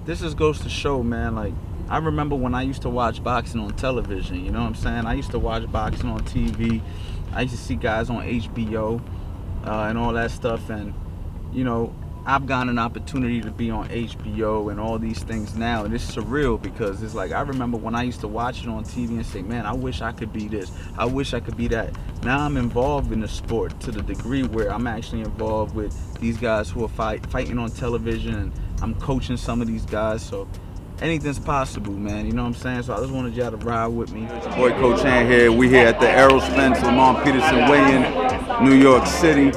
this just goes to show, man, like, I remember when I used to watch boxing on television, you know what I'm saying? I used to watch boxing on TV. I used to see guys on HBO and all that stuff, and, you know, I've gotten an opportunity to be on HBO and all these things now, and it's surreal because it's like I remember when I used to watch it on TV and say, man, I wish I could be this, I wish I could be that. Now I'm involved in the sport to the degree where I'm actually involved with these guys who are fighting on television, and I'm coaching some of these guys, so anything's possible, man, you know what I'm saying? So I just wanted y'all to ride with me. It's your boy Coach Ant here. We here at the Errol Spence, Lamont, Peterson weigh-in, New York City.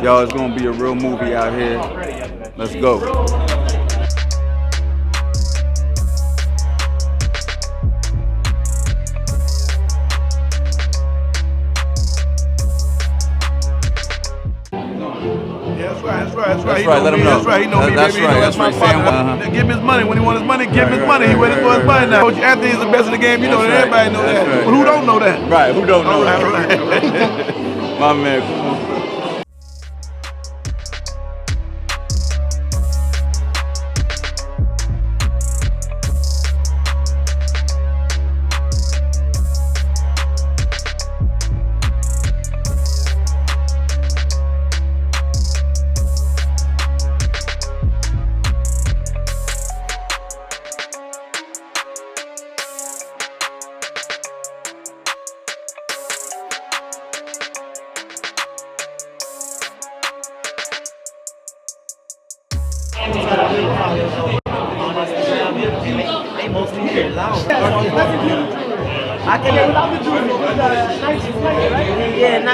Y'all, it's gonna be a real movie out here. Let's go. That's right. Let him know. That's right. He know me, baby. That's my partner. Give him his money. When he wants his money, give him his money. He ready for his money now. Coach Anthony's the best in the game. You know that. Everybody know that. But who don't know that? Right. Who don't know that? My man.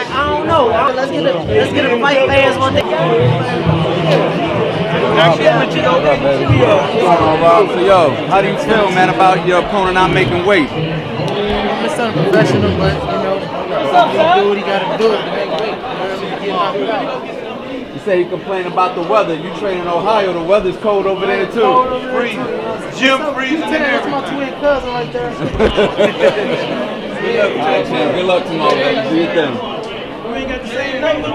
I don't know. Let's get a fight fans one day. So yo, how do you feel, man, about your opponent not making weight? It's unprofessional, but you do what he gotta do to make weight. Get knocked out. You say you complain about the weather. You train in Ohio, the weather's cold over there too. Jim freezing in there. That's my twin cousin right there. Good luck tomorrow, baby. Do your thing. We ain't got the same number.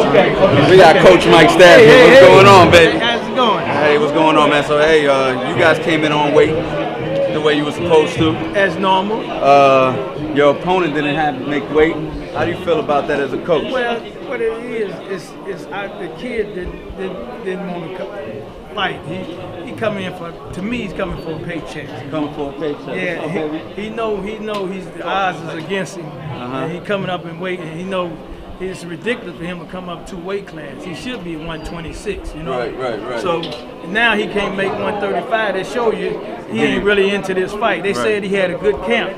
Okay. We got Coach Mike Staff here. What's going on, baby? How's it going? Hey, what's going on, man? So, hey, you guys came in on weight the way you were supposed to. As normal. Your opponent didn't have to make weight. How do you feel about that as a coach? Well, what it is the kid didn't want to fight. He come in for, to me, he's coming for a paycheck. Coming for a paycheck. Yeah, he know the odds is against him. And he coming up in weight, and he know it's ridiculous for him to come up 2 weight classes. He should be 126, you know. Right. So now he can't make 135. That show you he ain't really into this fight. They said he had a good camp.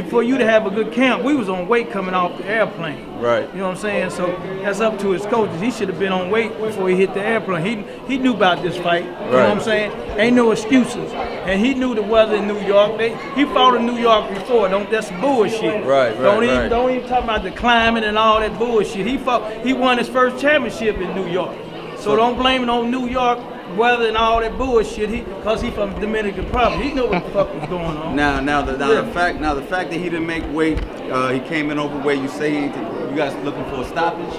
For you to have a good camp, we was on weight coming off the airplane. Right. You know what I'm saying? So that's up to his coaches. He should have been on weight before he hit the airplane. He knew about this fight. You know what I'm saying? Ain't no excuses. And he knew the weather in New York. He fought in New York before. That's bullshit. Don't even talk about the climate and all that bullshit. He won his first championship in New York. So don't blame it on New York weather and all that bullshit. Cause he from Dominican Republic. He knew what the fuck was going on. The fact that he didn't make weight, he came in overweight. You say you guys looking for a stoppage?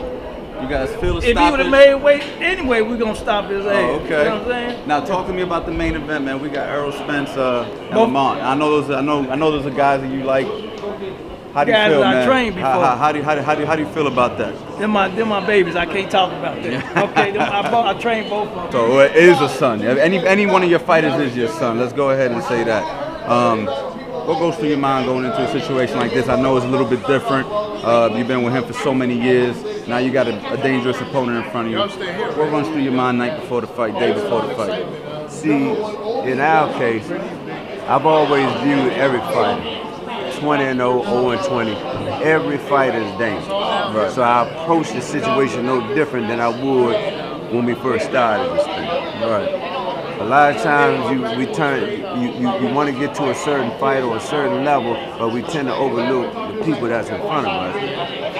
You guys feel a stoppage? If he would have made weight anyway, we're gonna stop his ass. Oh, okay. You know what I'm saying? Now talk to me about the main event, man. We got Errol Spence and Lamont. I know those are guys that you like. How do you feel, man? I trained before. How do you feel about that? They're my babies. I can't talk about that. Okay, I trained both of them. So it is a son. Any one of your fighters is your son. Let's go ahead and say that. What goes through your mind going into a situation like this? I know it's a little bit different. You've been with him for so many years. Now you got a dangerous opponent in front of you. What runs through your mind night before the fight, day before the fight? See, in our case, I've always viewed every fight 20-0, 0-20. Every fight is dangerous. Right. So I approach the situation no different than I would when we first started this thing. Right. A lot of times you want to get to a certain fight or a certain level, but we tend to overlook the people that's in front of us.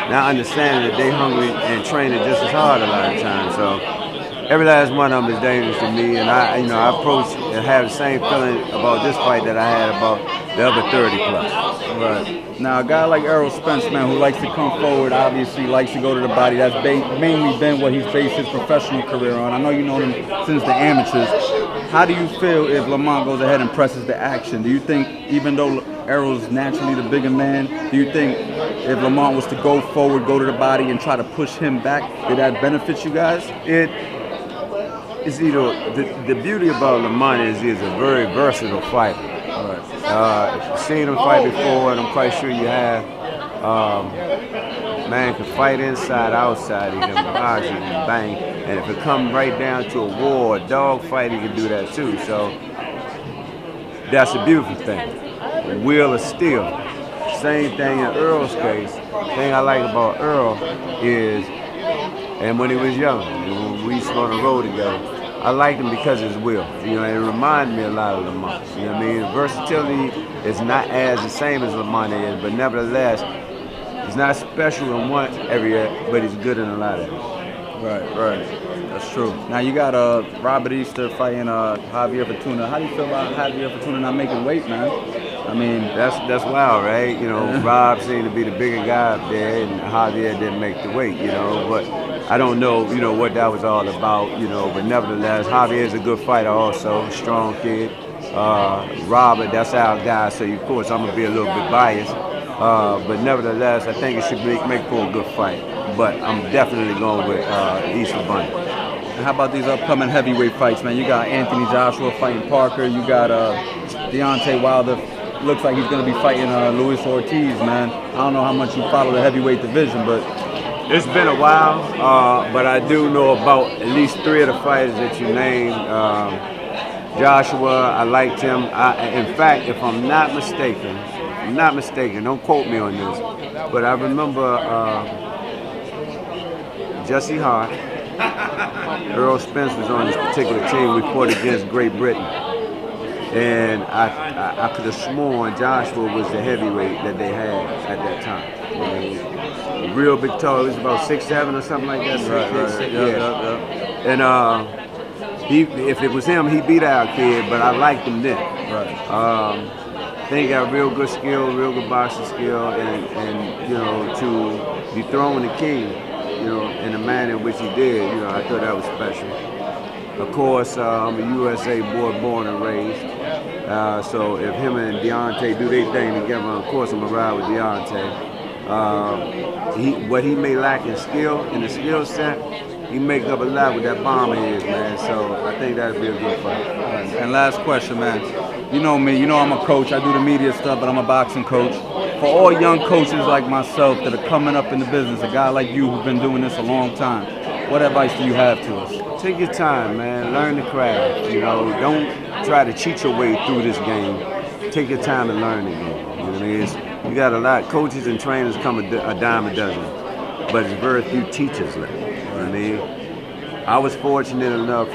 Now understanding that they hungry and training just as hard a lot of times. So every last one of them is dangerous to me, and I approach and have the same feeling about this fight that I had about the other 30 plus. Right. Now, a guy like Errol Spence, man, who likes to come forward, obviously likes to go to the body. That's mainly been what he's based his professional career on. I know you know him since the amateurs. How do you feel if Lamont goes ahead and presses the action? Do you think, even though Errol's naturally the bigger man, do you think if Lamont was to go forward, go to the body, and try to push him back, did that benefit you guys? It's the beauty about Lamont is he's a very versatile fighter. Seen him fight before, and I'm quite sure you have. Man can fight inside, outside. He can box, he can bang, and if it comes right down to a war, a dog fight, he can do that too. So that's a beautiful thing. Will of steel. Same thing in Earl's case. Thing I like about Earl is, and when he was young, when we used to go on the road together, I liked him because of his will. You know, it reminded me a lot of Lamont. You know what I mean? Versatility is not as the same as Lamont is, but nevertheless, he's not special in one area, but he's good in a lot of it. Right. That's true. Now you got Robert Easter fighting Javier Fortuna. How do you feel about Javier Fortuna not making weight, man? I mean, that's wild, right? You know, Rob seemed to be the bigger guy up there, and Javier didn't make the weight, you know. But I don't know, you know, what that was all about, you know. But nevertheless, Javier is a good fighter also, strong kid. Robert, that's our guy, so of course I'm gonna be a little bit biased. But nevertheless, I think it should make for a good fight. But I'm definitely going with Easter Bunny. And how about these upcoming heavyweight fights, man? You got Anthony Joshua fighting Parker. You got Deontay Wilder. Looks like he's going to be fighting Luis Ortiz, man. I don't know how much you follow the heavyweight division, but it's been a while. But I do know about at least 3 of the fighters that you named. Joshua, I liked him. In fact, if I'm not mistaken, don't quote me on this, but I remember Jesse Hart, Errol Spence was on this particular team. We fought against Great Britain. And I could have sworn Joshua was the heavyweight that they had at that time. Real big tall, he was about 6'7" or something like that. Right. Yeah. And if it was him, he beat our kid, but I liked him then. Right. Then he got real good skill, real good boxing skill, and you know, to dethrone the king, you know, in the manner in which he did, you know, I thought that was special. Of course, I'm a USA boy, born and raised. So if him and Deontay do their thing together, of course I'm gonna ride with Deontay. What he may lack in skill, in the skill set, he make up a lot with that bomb of his, man. So I think that'd be a good fight. And last question, man. You know me, you know I'm a coach. I do the media stuff, but I'm a boxing coach. For all young coaches like myself that are coming up in the business, a guy like you who's been doing this a long time, what advice do you have to us? Take your time, man. Learn the craft. You know, don't try to cheat your way through this game. Take your time and learn the game. You know what I mean? You got a lot. Coaches and trainers come a dime a dozen, but there's very few teachers left. You know what I mean? I was fortunate enough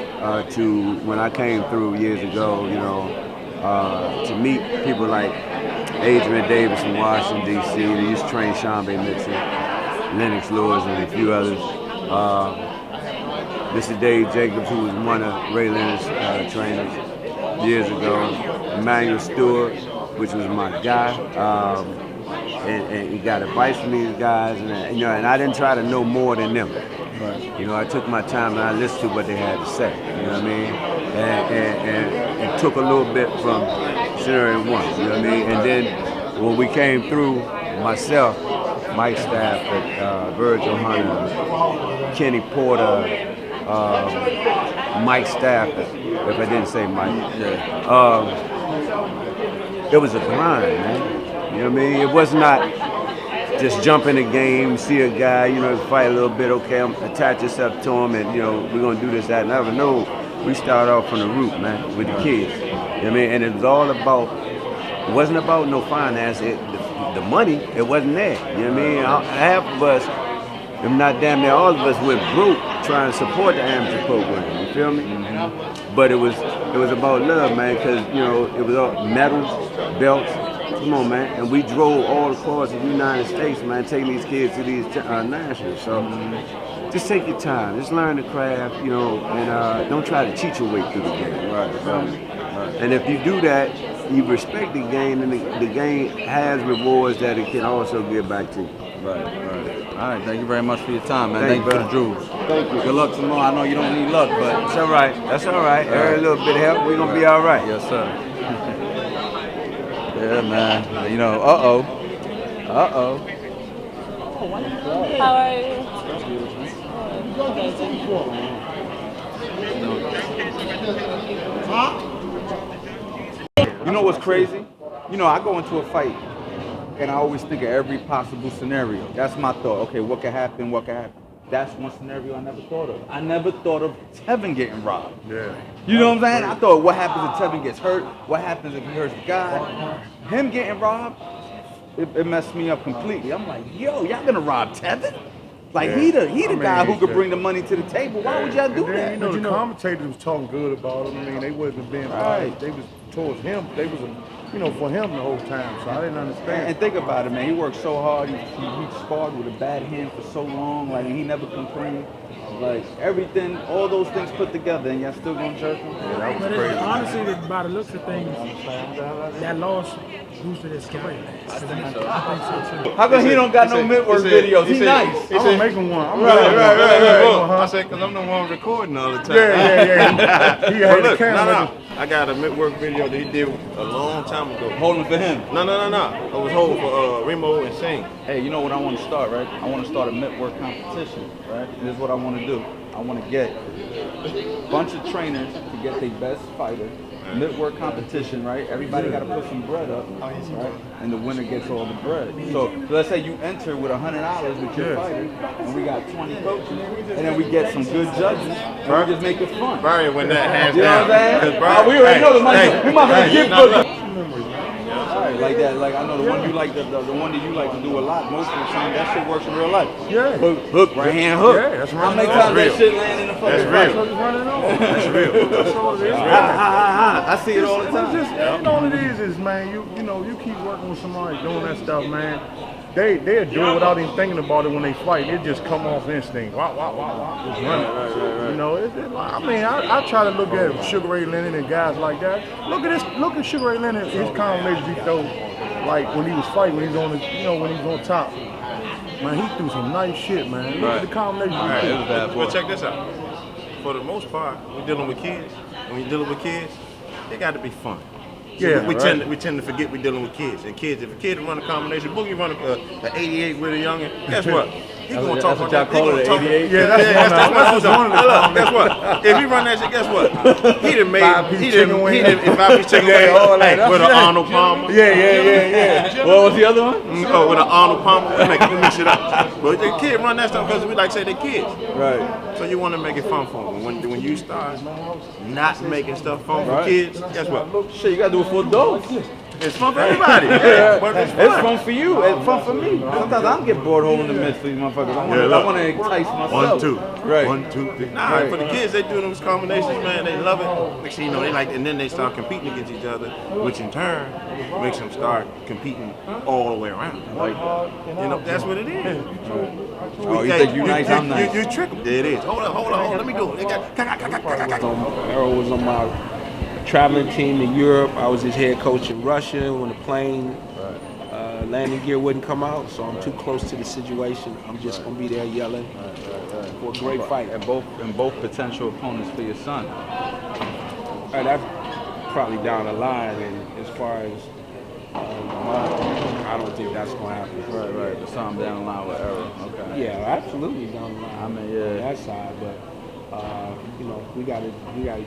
to, when I came through years ago, you know, to meet people like Adrian Davis from Washington, D.C. They used to train Sean B. Mitchell, Lennox Lewis, and a few others. Mr. Dave Jacobs, who was one of Ray Leonard's trainers years ago. Emmanuel Stewart, which was my guy. And he got advice from these guys, and you know, and I didn't try to know more than them. Right. You know, I took my time and I listened to what they had to say. You know what I mean? And took a little bit from scenario one. You know what I mean? And then when we came through, myself, Mike Stafford, Virgil Hunter, Kenny Porter, Mike Stafford, if I didn't say Mike. It was a grind, man. You know what I mean? It was not just jump in the game, see a guy, you know, fight a little bit, okay, attach yourself to him, and, you know, we're going to do this, that, and never know. We started off from the root, man, with the kids. You know what I mean? And it was all about, it wasn't about no finance. The money, it wasn't there. You know what I mean? Half of us, if not damn near all of us, went broke trying to support the amateur program. You feel me? Mm-hmm. But it was about love, man, because, you know, it was all medals, belts. Come on, man. And we drove all across the United States, man, taking these kids to these nationals. So just take your time. Just learn the craft, you know, and don't try to cheat your way through the game. Right. And if you do that, you respect the game, and the game has rewards that it can also give back to you. Right. All right, thank you very much for your time, man. Thank Thank you you, for the jewels. Thank you. Good luck tomorrow. I know you don't need luck, but That's all right. That's all right. Every little bit of help, we're gonna be all right. yes, sir. Yeah, man. You know, uh-oh. How are you? You know what's crazy? You know, I go into a fight and I always think of every possible scenario. That's my thought. Okay, what could happen? That's one scenario I never thought of. I never thought of Tevin getting robbed. Yeah. You know what I'm saying? I thought, what happens if Tevin gets hurt? What happens if he hurts the guy? Him getting robbed, it messed me up completely. I'm like, yo, y'all gonna rob Tevin? Like, he the guy who could bring the money to the table. Why would y'all do that? You know, the commentators was talking good about him. I mean, they wasn't being biased. They was towards him. They was, for him the whole time. So I didn't understand. And think about it, man. He worked so hard. He sparred with a bad hand for so long. Like, he never complained. Like, everything, all those things put together, and y'all still gonna jerk him? Yeah, that was But crazy. honestly, by the looks of things, that loss boosted his career. I think so too. How come he don't got no mid-work videos? He nice. I'm gonna make him one. I said, because I'm the one recording all the time. Yeah. He had the camera. I got a mid-work video that he did a long time ago. Holding for him. No. I was holding for Remo and Singh. Hey, you know what I want to start, right? I want to start a mid-work competition, right? This is what I want to do. I want to get a bunch of trainers to get their best fighter. Mid-work competition, right? Everybody got to put some bread up, right? And the winner gets all the bread. So let's say you enter with $100 with your fighter, and we got 20 coaches, and then we get some good judges, and we just make it fun. Barry when that hands You know down. what I'm saying? We already know the money. We might have to give Alright, like that, like I know the one you like, the one that you like to do a lot most of the time, that shit works in real life. Yeah. Hook, right hand hook. Yeah, that's How right. many times that shit land in the fucking fight? That's real. That's all it is. I see it all the time. It's just, all it is, man, you keep working with somebody doing that stuff, man. They'll do it without even thinking about it when they fight. It just come off instinct. Wow, just running. You know, I try to look at Sugar Ray Leonard and guys like that. Look at Sugar Ray Leonard, his combinations he throw, like when he was fighting, when he's on when he's on top. Man, he threw some nice shit, man. Look at the combinations he threw. But check this out. For the most part, we're dealing with kids. When you're dealing with kids, it got to be fun. So Yeah, we tend to forget we're dealing with kids. And kids, if a kid run a combination, Boogie run a 88 with a youngin', guess what? He gonna talk about that. He gonna talk. Yeah, that's one of them. Guess what? If he run that shit, guess what? He done made. He done 5-piece chicken wing. that. With an Arnold Palmer. Yeah. What was the other one? Oh, with an Arnold Palmer. We mix it up. But the kid run that stuff because we like to say they're kids. Right. So you want to make it fun for them. When you start not making stuff fun for kids, guess what? Shit, you gotta do it for adults. It's fun for everybody. But it's It's fun. fun for you. It's fun for me. Sometimes I get bored holding the mitts for these motherfuckers. I want to entice myself. 1, 2. Right. 1, 2, 3. Nah, for the kids, they do those combinations, man. They love it. Next thing you know, they like, and then they start competing against each other, which in turn makes them start competing all the way around. Like, that's what it is. Oh, you think you nice? I'm nice. You trick them. There it is. Hold on. Let me go. Errol was on my traveling team in Europe. I was his head coach in Russia when the plane landing gear wouldn't come out, so I'm too close to the situation. I'm just gonna be there yelling for a great fight. And both potential opponents for your son. That's probably down the line, and as far as I don't think that's gonna happen. Right. But something down the line with Errol. Okay. Yeah, absolutely down the line. I mean, yeah. On that side, but we gotta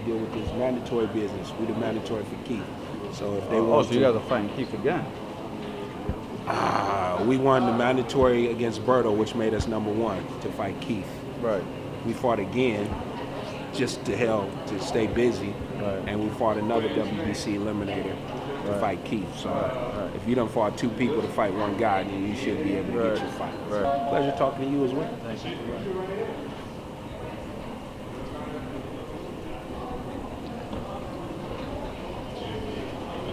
deal with this mandatory business. We the mandatory for Keith. So if they want so you guys are fighting Keith again? We won the mandatory against Berto, which made us #1 to fight Keith. Right. We fought again, just to stay busy, and we fought another WBC eliminator to fight Keith. So if you done fought 2 people to fight 1 guy, then you should be able to get your fight. Right. Pleasure talking to you as well. Thank you.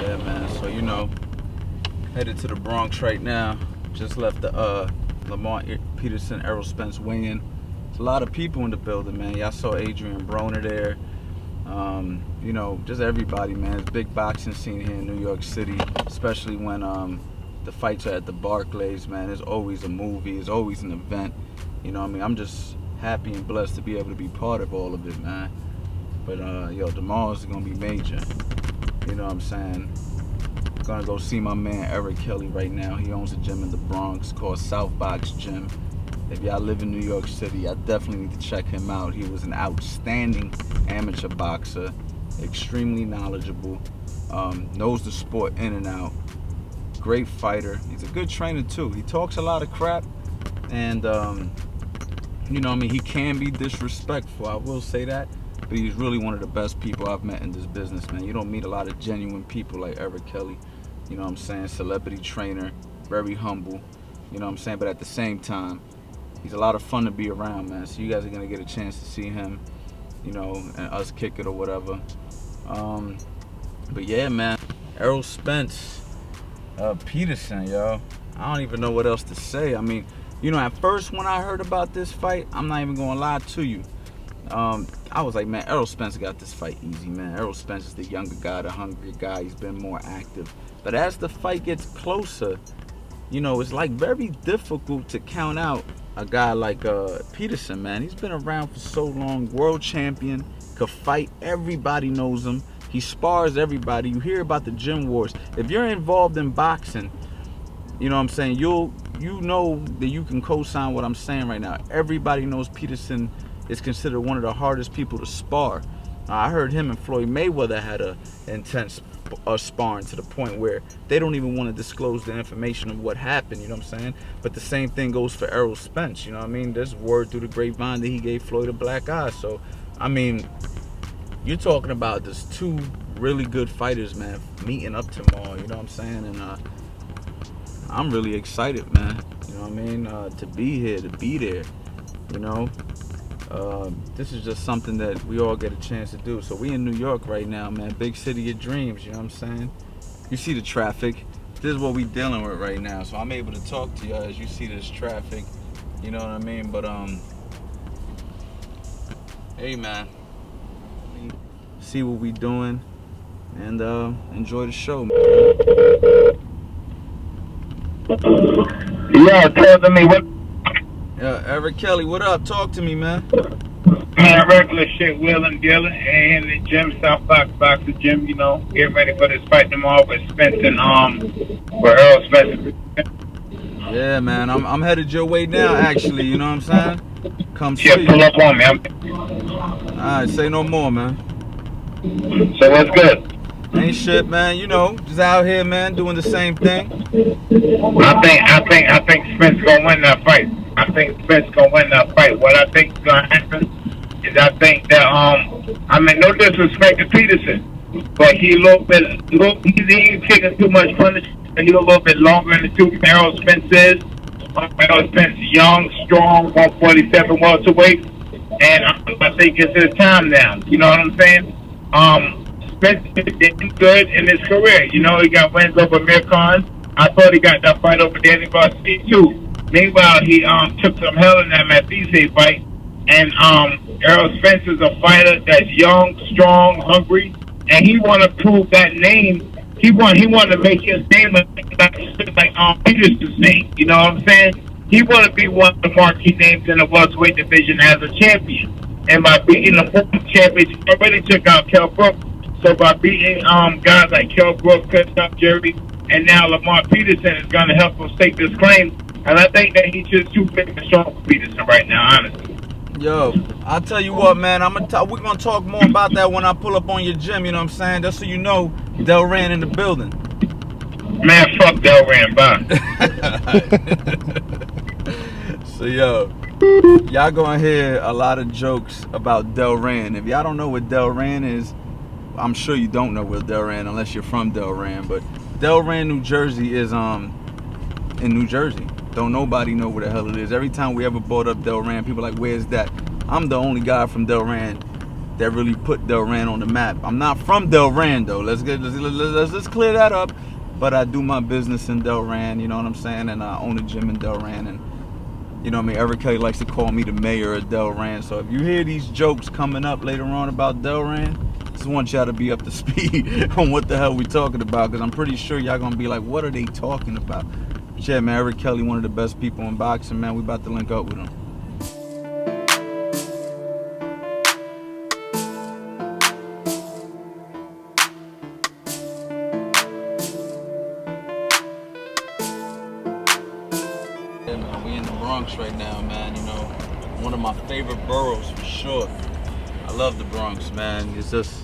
Yeah, man. So headed to the Bronx right now. Just left the Lamont, Peterson, Errol Spence weigh-in. There's a lot of people in the building, man. Y'all saw Adrian Broner there. You know, just everybody, man. It's a big boxing scene here in New York City, especially when the fights are at the Barclays, man. There's always a movie, there's always an event. You know what I mean? I'm just happy and blessed to be able to be part of all of it, man. But yo, tomorrow's gonna be major. You know what I'm saying? Gonna go see my man Errol Kelly right now. He owns a gym in the Bronx called South Box Gym. If y'all live in New York City, I definitely need to check him out. He was an outstanding amateur boxer, extremely knowledgeable, knows the sport in and out, great fighter. He's a good trainer too. He talks a lot of crap, and you know what I mean, he can be disrespectful, I will say that, but he's really one of the best people I've met in this business, man. You don't meet a lot of genuine people like Errol Kelly. You know what I'm saying? Celebrity trainer, very humble, you know what I'm saying? But at the same time, he's a lot of fun to be around, man. So you guys are gonna get a chance to see him, you know, and us kick it or whatever. But yeah, man, Errol Spence, Peterson, yo. I don't even know what else to say. I mean, you know, at first when I heard about this fight, I'm not even gonna lie to you. I was like, man, Errol Spence got this fight easy, man. Errol Spence is the younger guy, the hungrier guy. He's been more active. But as the fight gets closer, you know, it's like very difficult to count out a guy like Peterson, man. He's been around for so long, world champion, could fight, everybody knows him. He spars everybody. You hear about the gym wars. If you're involved in boxing, you know what I'm saying, you know that you can co-sign what I'm saying right now. Everybody knows Peterson is considered one of the hardest people to spar. I heard him and Floyd Mayweather had a intense sparring to the point where they don't even want to disclose the information of what happened, you know what I'm saying? But the same thing goes for Errol Spence, you know what I mean? There's word through the grapevine that he gave Floyd a black eye. So, I mean, you're talking about just two really good fighters, man, meeting up tomorrow, you know what I'm saying? And I'm really excited, man, you know what I mean? To be here, to be there, you know? This is just something that we all get a chance to do. So we in New York right now, man. Big city of dreams, you know what I'm saying? You see the traffic. This is what we dealing with right now. So I'm able to talk to you as you see this traffic. You know what I mean? But hey, man. See what we doing and enjoy the show, man. Yeah, tell to me what. Errol Kelly, what up? Talk to me, man. Man, regular shit, wheeling, dealing, and in the gym, South Box, Boxer Gym, you know, getting ready for this fight tomorrow with Spence and, for Errol Spence. Yeah, man, I'm headed your way now, actually, you know what I'm saying? Come see you. Pull up on me. Alright, say no more, man. So what's good? Ain't shit, man, you know, just out here, man, doing the same thing. I think Spence gonna win that fight. I think Spence gonna win that fight. What I think is gonna happen is I think that I mean, no disrespect to Peterson, but he's taking too much punishment. He's a little bit longer in the tooth. Errol Spence is. Errol Spence, young, strong, 147 welterweight, and I think it's his time now. You know what I'm saying? Spence did good in his career. You know, he got wins over Mir Khan. I thought he got that fight over Danny Garcia too. Meanwhile, he took some hell in that Matisse fight. And Errol Spence is a fighter that's young, strong, hungry, and he want to prove that name. He want to make his name like Peterson's name. You know what I'm saying? He want to be one of the marquee names in the welterweight division as a champion. And by beating the former champions, he already took out Kell Brook. So by beating guys like Kell Brook, Jerry, and now Lamont Peterson is going to help him stake this claim. And I think that he's just too big and strong for Peterson right now, honestly. Yo, I'll tell you what, man. We're gonna talk more about that when I pull up on your gym. You know what I'm saying? Just so you know, Delran in the building. Man, fuck Delran, bye. So yo, y'all gonna hear a lot of jokes about Delran. If y'all don't know what Delran is, I'm sure you don't know what Delran unless you're from Delran. But Delran, New Jersey is in New Jersey. Don't nobody know where the hell it is. Every time we ever brought up Delran, people are like, where's that? I'm the only guy from Delran that really put Delran on the map. I'm not from Delran though. Let's just clear that up. But I do my business in Delran, you know what I'm saying? And I own a gym in Delran. And you know what I mean? Errol Kelly likes to call me the mayor of Delran. So if you hear these jokes coming up later on about Delran, Just want y'all to be up to speed on what the hell we talking about, because I'm pretty sure y'all gonna be like, what are they talking about? But yeah, man, Eric Kelly, one of the best people in boxing, man. We about to link up with him. Yeah, man, we in the Bronx right now, man. You know, one of my favorite boroughs for sure. I love the Bronx, man. It's just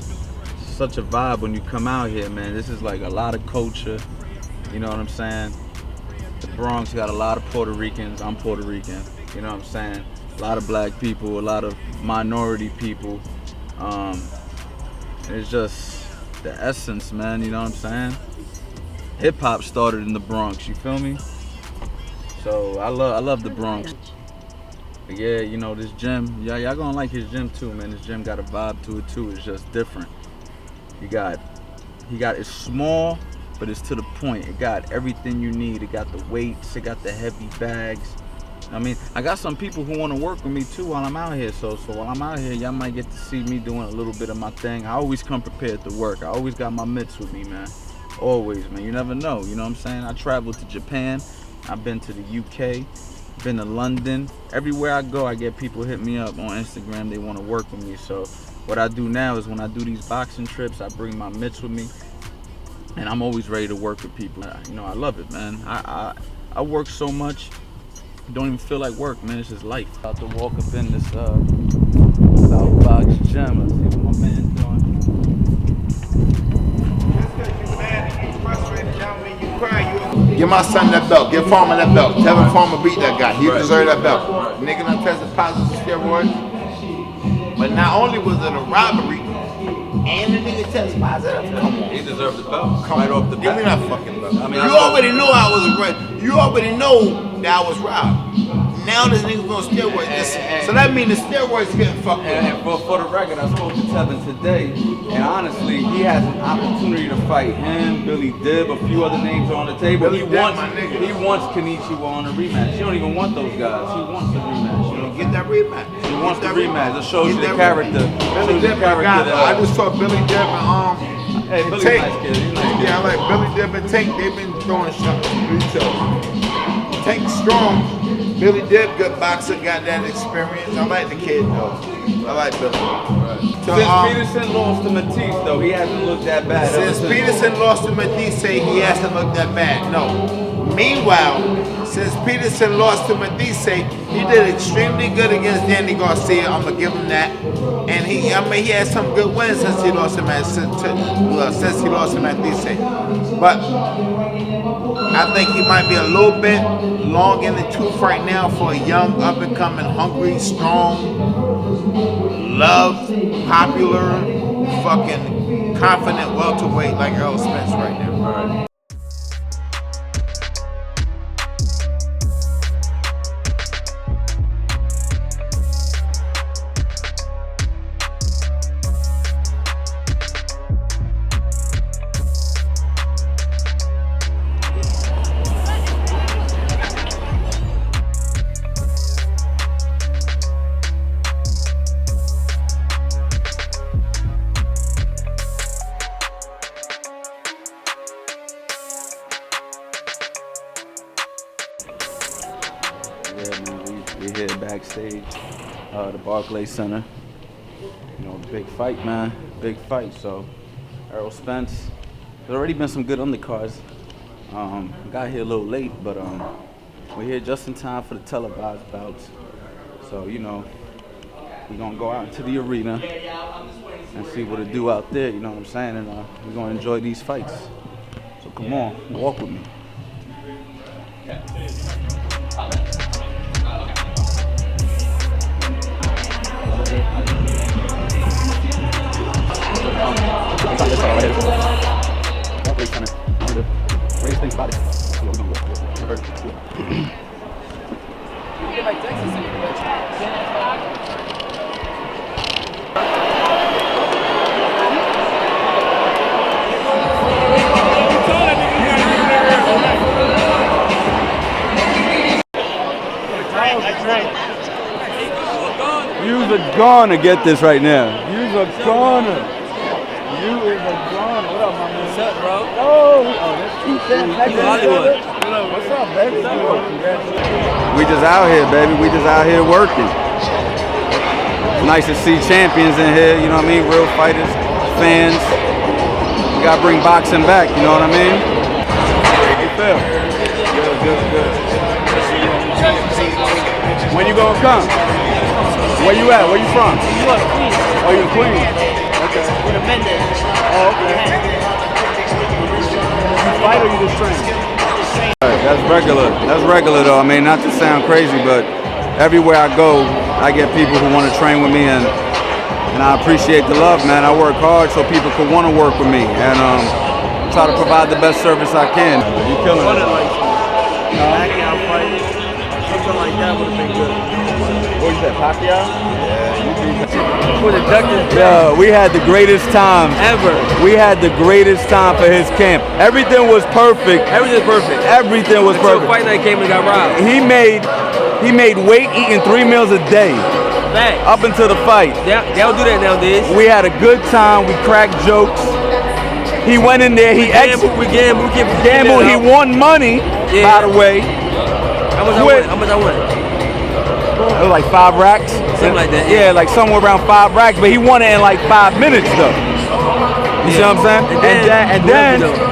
such a vibe when you come out here, man. This is like a lot of culture. You know what I'm saying? The Bronx got a lot of Puerto Ricans. I'm Puerto Rican. You know what I'm saying? A lot of black people, a lot of minority people. It's just the essence, man. You know what I'm saying? Hip hop started in the Bronx. You feel me? So I love the Bronx. But yeah, you know, this gym, y'all gonna like his gym too, man. This gym got a vibe to it too. It's just different. He got it's small, but it's to the point. It got everything you need. It got the weights, it got the heavy bags. I mean, I got some people who want to work with me too while I'm out here. So while I'm out here, y'all might get to see me doing a little bit of my thing. I always come prepared to work. I always got my mitts with me, man. Always, man. You never know. You know what I'm saying? I traveled to Japan. I've been to the UK. Been to London. Everywhere I go, I get people hit me up on Instagram. They want to work with me. So what I do now is when I do these boxing trips, I bring my mitts with me, and I'm always ready to work with people. You know, I love it, man. I work so much, don't even feel like work, man. It's just life. About to walk up in this South Box gym. Let's see what my man's doing. Give my son that belt. Give Farmer that belt. Tell him Farmer beat that guy. He deserved that belt. Nigga done tested positive for steroids. But not only was it a robbery, and the nigga tested positive. Come on. He deserved the belt. Right off the bat. Give me that fucking belt. I mean, you already know I was right. You already know that I was robbed. Now this nigga's on steroids. So that means the steroids getting fucked up. And for the record, I spoke to Tevin today, and honestly, he has an opportunity to fight him, Billy Dib, a few other names are on the table. He wants Kenichi on a rematch. He don't even want those guys. He wants the rematch. You know? Get that rematch. He wants the rematch. It shows you the character. Billy Dib, I just saw Billy Dib and Hey, Billy's Tank. nice kid. He's nice kid. Yeah, I like Billy Dib and Tank. They've been throwing shots to each other. Tank strong. Billy Dib, good boxer, got that experience. I like the kid though. I like Billy. Right. So, since Peterson lost to Matisse, though, he hasn't looked that bad. Since Peterson lost to Matisse, he hasn't looked that bad. No. Meanwhile, since Peterson lost to Matisse, he did extremely good against Danny Garcia. I'm gonna give him that. And he had some good wins since he lost him at Matisse. But I think he might be a little bit long in the tooth right now for a young, up-and-coming, hungry, strong, loved, popular, fucking confident welterweight like Errol Spence right now. All right. Yeah, man, we here Backstage, the Barclays Center. You know, big fight, man, big fight. So, Errol Spence. There's already been some good undercards. Got here a little late, but we're here just in time for the televised bouts. So, you know, we're gonna go out into the arena and see what it do out there. You know what I'm saying? And we're gonna enjoy these fights. So come on, walk with me. You're gonna get this right now. You're gonna. You is a blonde. What up, my man? What's up, bro? Oh, that's two cents. Hollywood. What's up, baby? We just out here, baby. We just out here working. It's nice to see champions in here, you know what I mean? Real fighters, fans. We gotta bring boxing back, you know what I mean? How you feel? Good. When you gonna come? Where you at? Where you from? New York, Queens. Oh, you in Queens? Okay. With a Mendez. Oh, okay. You fight or you just train? That's regular. That's regular though. I mean, not to sound crazy, but everywhere I go, I get people who want to train with me, and I appreciate the love, man. I work hard so people could want to work with me, and try to provide the best service I can. You killing it. Pacquiao fight, something like that would have been good. What you said, Pacquiao? Yeah, we had the greatest time ever. We had the greatest time for his camp. Everything was perfect. Everything's perfect. Everything was Until perfect. fight night came and got robbed. He made weight eating 3 meals a day. Facts. Up until the fight. They don't do that nowadays. We had a good time. We cracked jokes. He went in there. We gambled. He won money. Yeah. By the way. How much I won? It was like 5 racks. Something like that. Yeah, like somewhere around 5 racks. But he won it in like 5 minutes though. You see what I'm saying?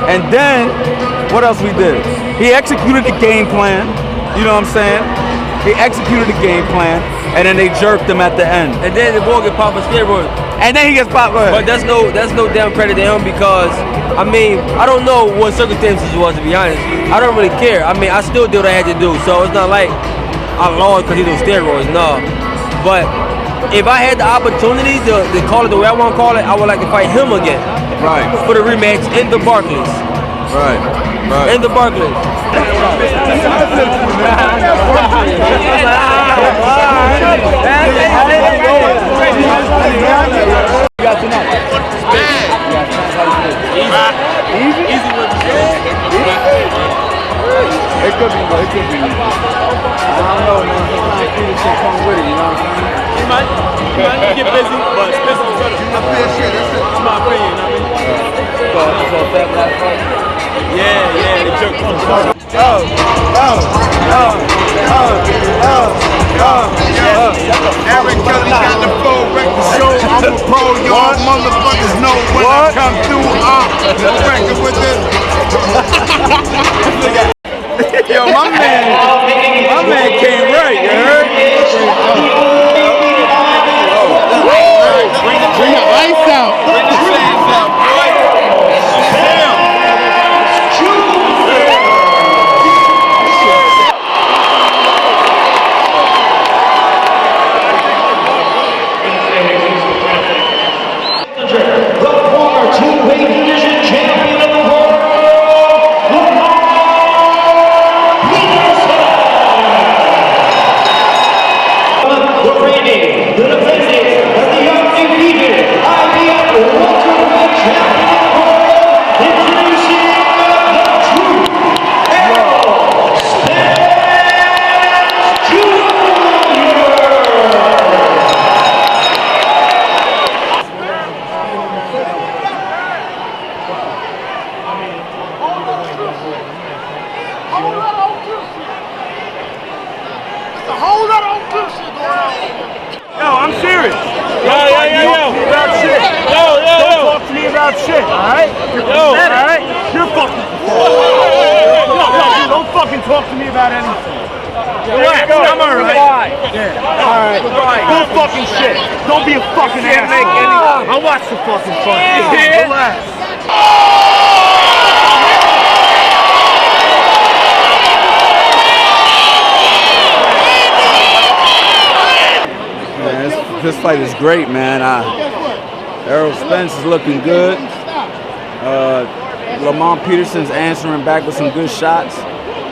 And then, what else we did? He executed the game plan. You know what I'm saying? He executed the game plan, and then they jerked him at the end. And then the boy get popped for steroids. And then he gets popped. Go ahead. But that's no damn credit to him because I mean I don't know what circumstances it was, to be honest. I don't really care. I mean I still did what I had to do, so it's not like I lost because he did steroids. No, but if I had the opportunity to call it the way I want to call it, I would like to fight him again. Right. For the rematch in the Barclays. Right. In the Barclays. You got tonight. Easy. It could be. I don't know, man. Sometimes Peterson come with it, you know what I'm saying? He might get busy, but Spence is better. That's my opinion, I mean. So that last fight? Yeah, the jerk comes Eric Kelly got the full record show. I'm a pro, y'all motherfuckers know when I come through. Record with this. Yo, my man came right, you heard? Bring the ice out. Bring the fans out, boy. The former two-weight division champion of the world, Lamont Peterson. The reigning, the defending, and the undefeated IBF welterweight champion of the world, introducing the true Errol Spence Jr. Yo, I'm serious. Yo. About shit. Don't talk to me about shit, alright? Alright? You're fucking. Don't fucking talk to me about anything. Relax, I'm alright. Yeah, alright. Don't fucking shit. Don't be a fucking asshole. I'll watch the fucking fight. Relax. Man, this fight is great, man. Errol Spence is looking good. Lamont Peterson's answering back with some good shots,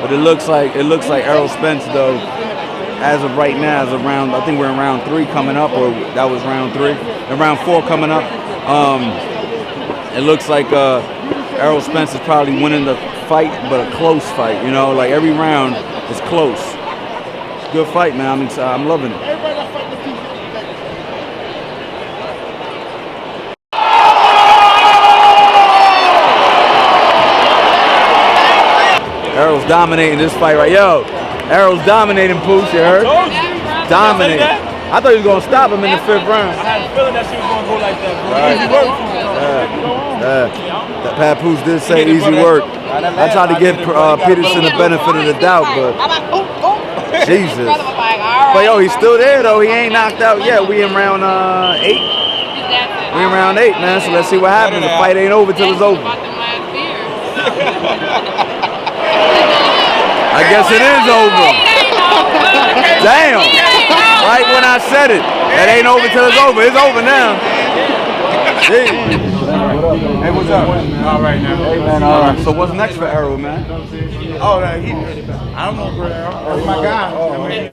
but it looks like Errol Spence though, as of right now, is around. I think we're in round 3 coming up, or that was round 3, and round 4 coming up. It looks like Errol Spence is probably winning the fight, but a close fight. You know, like every round is close. Good fight, man. I mean, I'm loving it. dominating this fight right. Yo, Errol's dominating Pooch, you heard? Dominating. I thought he was gonna stop him in the 5th round. I had a feeling that she was gonna go like that, bro. Right. Easy work. That Papoose did say easy work. I tried to give Peterson the benefit of the doubt, but Jesus. But yo, he's still there though. He ain't knocked out yet. We in round 8. We in round 8, man. So let's see what happens. The fight ain't over till it's over. I guess it is over. Damn. Right when I said it. That ain't over till it's over. It's over now. Hey, what's up? All right now. Hey, man, all right. So what's next for Errol, man? Oh, I don't know, bro. That's my guy.